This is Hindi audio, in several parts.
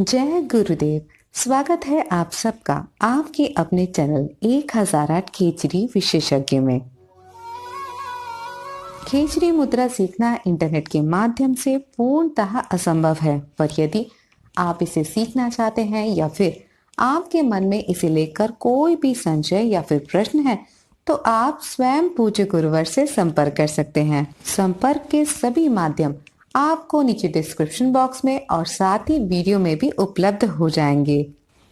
जय गुरुदेव। स्वागत है आप सबका आपके अपने चैनल 1008 खेचरी विशेषज्ञ में। खेचरी मुद्रा सीखना इंटरनेट के माध्यम से पूर्णतः असंभव है, पर यदि आप इसे सीखना चाहते हैं या फिर आपके मन में इसे लेकर कोई भी संशय या फिर प्रश्न है, तो आप स्वयं पूज्य गुरुवर से संपर्क कर सकते हैं। संपर्क के सभी माध्यम आपको नीचे डिस्क्रिप्शन बॉक्स में और साथ ही वीडियो में भी उपलब्ध हो जाएंगे।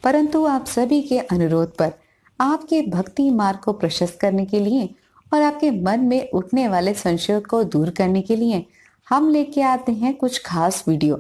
परंतु आप सभी के अनुरोध पर आपके भक्ति मार्ग को प्रशस्त करने के लिए और आपके मन में उठने वाले संशयों को दूर करने के लिए हम लेके आते हैं कुछ खास वीडियो।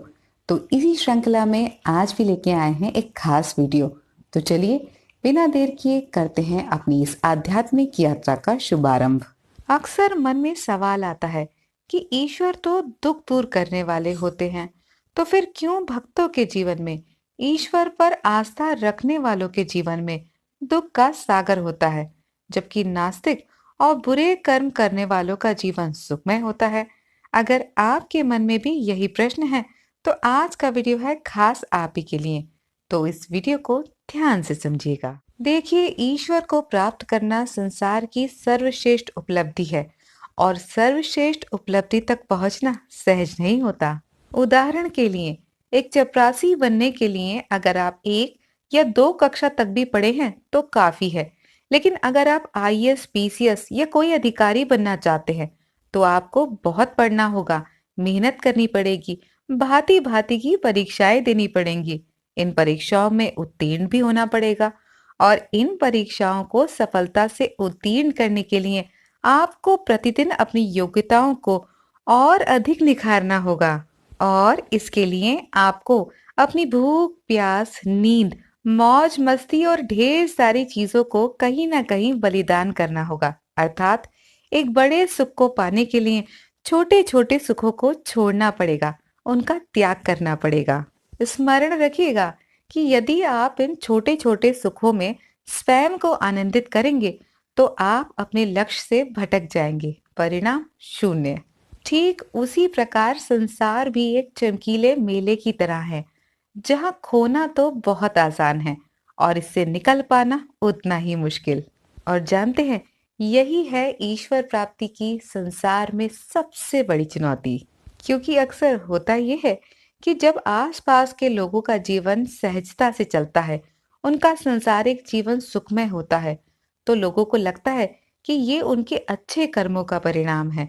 तो इसी श्रृंखला में आज भी लेके आए हैं एक खास वीडियो। तो चलिए बिना देर किए करते हैं अपनी इस आध्यात्मिक यात्रा का शुभारंभ। अक्सर मन में सवाल आता है कि ईश्वर तो दुख दूर करने वाले होते हैं, तो फिर क्यों भक्तों के जीवन में, ईश्वर पर आस्था रखने वालों के जीवन में दुख का सागर होता है, जबकि नास्तिक और बुरे कर्म करने वालों का जीवन सुखमय होता है। अगर आपके मन में भी यही प्रश्न है, तो आज का वीडियो है खास आप ही के लिए। तो इस वीडियो को ध्यान से समझिएगा। देखिए, ईश्वर को प्राप्त करना संसार की सर्वश्रेष्ठ उपलब्धि है और सर्वश्रेष्ठ उपलब्धि तक पहुंचना सहज नहीं होता। उदाहरण के लिए, एक चपरासी बनने के लिए अगर आप 1 या 2 कक्षा तक भी पढ़े हैं तो काफी है। लेकिन अगर आप आईएएस, पीसीएस या कोई अधिकारी बनना चाहते हैं तो आपको बहुत पढ़ना होगा, मेहनत करनी पड़ेगी, भांति भांति की परीक्षाएं देनी पड़ेंगी। इन परीक्षाओं में उत्तीर्ण भी होना पड़ेगा और इन परीक्षाओं को सफलता से उत्तीर्ण करने के लिए आपको प्रतिदिन अपनी योग्यताओं को और अधिक निखारना होगा। और इसके लिए आपको अपनी भूख, प्यास, नींद, मौज मस्ती और ढेर सारी चीजों को कहीं ना कहीं बलिदान करना होगा। अर्थात एक बड़े सुख को पाने के लिए छोटे छोटे सुखों को छोड़ना पड़ेगा, उनका त्याग करना पड़ेगा। स्मरण रखिएगा कि यदि आप इन छोटे छोटे सुखों में स्वयं को आनंदित करेंगे तो आप अपने लक्ष्य से भटक जाएंगे, परिणाम शून्य। ठीक उसी प्रकार संसार भी एक चमकीले मेले की तरह है, जहां खोना तो बहुत आसान है और इससे निकल पाना उतना ही मुश्किल। और जानते हैं, यही है ईश्वर प्राप्ति की संसार में सबसे बड़ी चुनौती। क्योंकि अक्सर होता यह है कि जब आसपास के लोगों का जीवन सहजता से चलता है, उनका सांसारिक जीवन सुखमय होता है, तो लोगों को लगता है कि ये उनके अच्छे कर्मों का परिणाम है।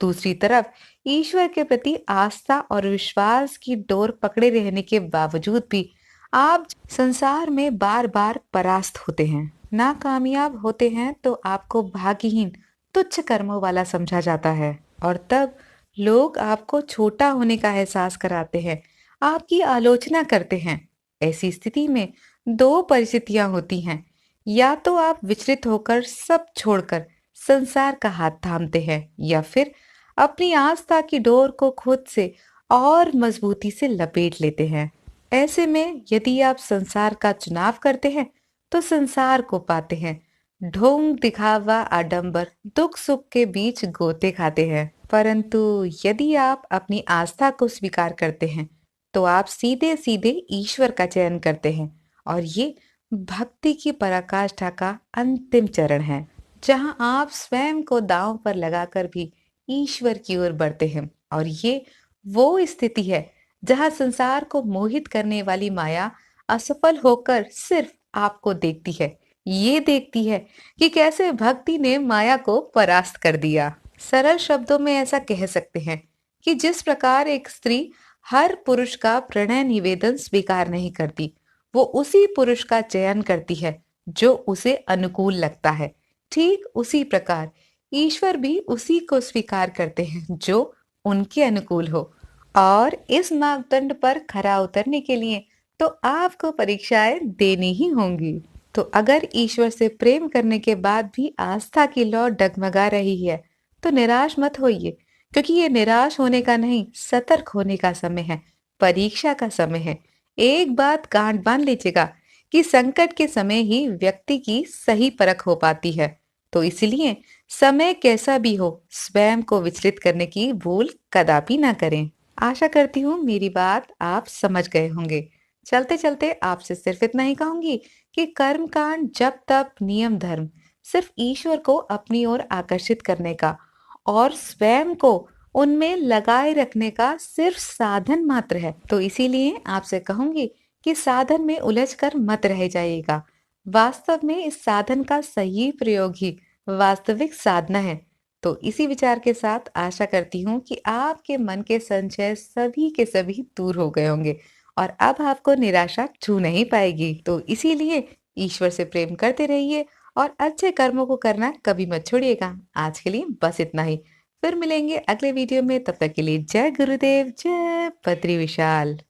दूसरी तरफ ईश्वर के प्रति आस्था और विश्वास की डोर पकड़े रहने के बावजूद भी आप संसार में बार बार परास्त होते हैं, नाकामयाब होते हैं, तो आपको भाग्यहीन, तुच्छ कर्मों वाला समझा जाता है और तब लोग आपको छोटा होने का एहसास कराते हैं, आपकी आलोचना करते हैं। ऐसी स्थिति में 2 परिस्थितियां होती हैं। या तो आप विचलित होकर सब छोड़कर संसार का हाथ थामते हैं, या फिर अपनी आस्था की डोर को खुद से और मजबूती से लपेट लेते हैं। ऐसे में यदि आप संसार का चुनाव करते हैं तो संसार को पाते हैं, ढोंग, दिखावा, आडंबर, दुख सुख के बीच गोते खाते हैं। परंतु यदि आप अपनी आस्था को स्वीकार करते हैं तो आप सीधे सीधे ईश्वर का चयन करते हैं, और ये भक्ति की पराकाष्ठा का अंतिम चरण है, जहां आप स्वयं को दांव पर लगाकर भी ईश्वर की ओर बढ़ते हैं। और ये वो स्थिति है जहां संसार को मोहित करने वाली माया असफल होकर सिर्फ आपको देखती है, ये देखती है कि कैसे भक्ति ने माया को परास्त कर दिया। सरल शब्दों में ऐसा कह सकते हैं कि जिस प्रकार एक स्त्री हर पुरुष का प्रणय निवेदन स्वीकार नहीं करती, वो उसी पुरुष का चयन करती है जो उसे अनुकूल लगता है, ठीक उसी प्रकार ईश्वर भी उसी को स्वीकार करते हैं जो उनके अनुकूल हो। और इस मापदंड पर खरा उतरने के लिए तो आपको परीक्षाएं देनी ही होंगी। तो अगर ईश्वर से प्रेम करने के बाद भी आस्था की लौ डगमगा रही है तो निराश मत होइए, क्योंकि ये निराश होने का नहीं, सतर्क होने का समय है, परीक्षा का समय है। एक बात गांठ बांध लीजिएगा कि संकट के समय ही व्यक्ति की सही परख हो पाती है। तो इसलिए समय कैसा भी हो, स्वयं को विचलित करने की भूल कदापि ना करें। आशा करती हूँ मेरी बात आप समझ गए होंगे। चलते चलते आपसे सिर्फ इतना ही कहूंगी कि कर्म कांड, जप तप, नियम धर्म सिर्फ ईश्वर को अपनी ओर आकर्षित करने का और स्वयं को उनमें लगाए रखने का सिर्फ साधन मात्र है। तो इसीलिए आपसे कहूंगी कि साधन में उलझकर मत रह जाइएगा। वास्तव में इस साधन का सही प्रयोग ही वास्तविक साधना है। तो इसी विचार के साथ आशा करती हूँ कि आपके मन के संशय सभी के सभी दूर हो गए होंगे और अब आपको निराशा छू नहीं पाएगी। तो इसीलिए ईश्वर से प्रेम करते रहिए और अच्छे कर्मों को करना कभी मत छोड़िएगा। आज के लिए बस इतना ही। फिर मिलेंगे अगले वीडियो में। तब तक के लिए जय गुरुदेव, जय बद्री विशाल।